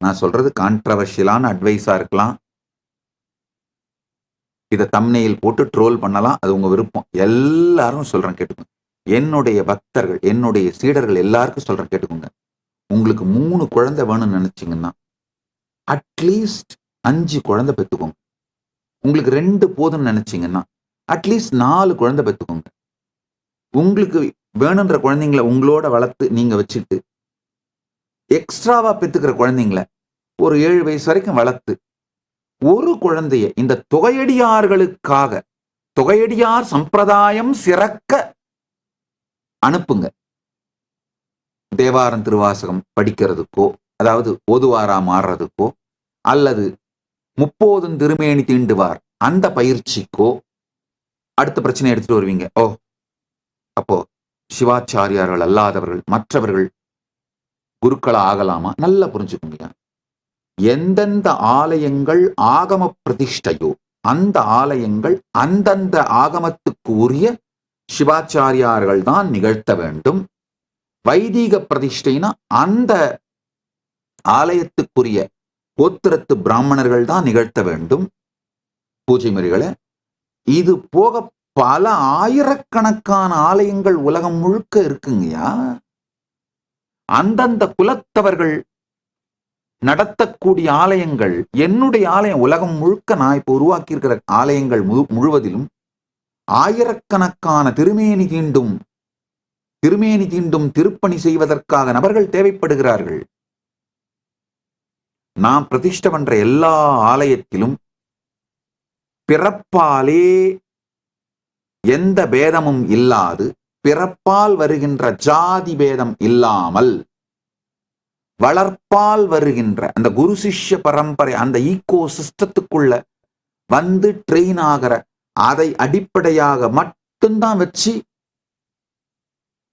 நான் சொல்றது கான்ட்ரவர்ஷியலான அட்வைஸா இருக்கலாம். இதை தம்ப்நெயில் போட்டு ட்ரோல் பண்ணலாம். அது உங்க விருப்பம். எல்லாரும் சொல்றேன் கேட்டுக்கோங்க. என்னுடைய பக்தர்கள், என்னுடைய சீடர்கள் எல்லாருக்கும் சொல்றேன் கேட்டுக்கோங்க. உங்களுக்கு 3 குழந்தை வேணும்னு நினைச்சீங்கன்னா அட்லீஸ்ட் 5 குழந்தை பெத்துக்கோங்க. உங்களுக்கு 2 போதும்னு நினைச்சீங்கன்னா அட்லீஸ்ட் 4 குழந்தை பெத்துக்கோங்க. உங்களுக்கு வேணுன்ற குழந்தைங்களை உங்களோட வளர்த்து நீங்க வச்சுட்டு எக்ஸ்ட்ராவா பெத்துக்கிற குழந்தைங்களை ஒரு 7 வயசு வரைக்கும் வளர்த்து ஒரு குழந்தைய இந்த தொகையடியார்களுக்காக, தொகையடியார் சம்பிரதாயம் சிறக்க அனுப்புங்க. தேவாரம் திருவாசகம் படிக்கிறதுக்கோ, அதாவது ஓதுவாரா மாறுறதுக்கோ, அல்லது 30 திருமேனி தீண்டுவார் அந்த பயிற்சிக்கோ அடுத்த பிரச்சனை எடுத்துட்டு வருவீங்க. ஓ, அப்போ சிவாச்சாரியார்கள் அல்லாதவர்கள் மற்றவர்கள் குருக்களா ஆகலாமா? நல்லா புரிஞ்சுக்கோங்க. எந்தெந்த ஆலயங்கள் ஆகம பிரதிஷ்டையோ அந்த ஆலயங்கள் அந்தந்த ஆகமத்துக்கு உரிய சிவாச்சாரியார்கள் தான் நிகழ்த்த வேண்டும். வைதிக பிரதிஷ்டைனா அந்த ஆலயத்துக்குரிய கோத்திரத்து பிராமணர்கள் தான் நிகழ்த்த வேண்டும் பூஜை முறைகளை. இது போக பல ஆயிரக்கணக்கான ஆலயங்கள் உலகம் முழுக்க இருக்குங்கய்யா. அந்தந்த குலத்தவர்கள் நடத்தக்கூடிய ஆலயங்கள், என்னுடைய ஆலயம் உலகம் முழுக்க நான் இப்ப உருவாக்கி இருக்கிற ஆலயங்கள் முழுவதிலும் ஆயிரக்கணக்கான திருமேனி தீண்டும் திருப்பணி செய்வதற்காக நபர்கள் தேவைப்படுகிறார்கள். நான் பிரதிஷ்டை பண்ற எல்லா ஆலயத்திலும் பிறப்பாலே எந்த பேதமும் இல்லாது, பிறப்பால் வருகின்ற ஜாதி பேதம் இல்லாமல், வளர்ப்பால் வருகின்ற அந்த குரு சிஷ்ய பரம்பரை அந்த ஈகோ சிஸ்டத்துக்குள்ள வந்து ட்ரெயின் ஆகிற அதை அடிப்படையாக மட்டும்தான் வச்சு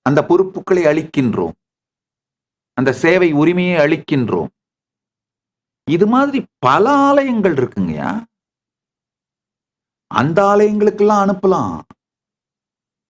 அந்த பொறுப்புகளை அளிக்கின்றோம், அந்த சேவை உரிமையை அளிக்கின்றோம். இது மாதிரி பல ஆலயங்கள் இருக்குங்கய்யா. அந்த ஆலயங்களுக்கெல்லாம் அனுப்பலாம்.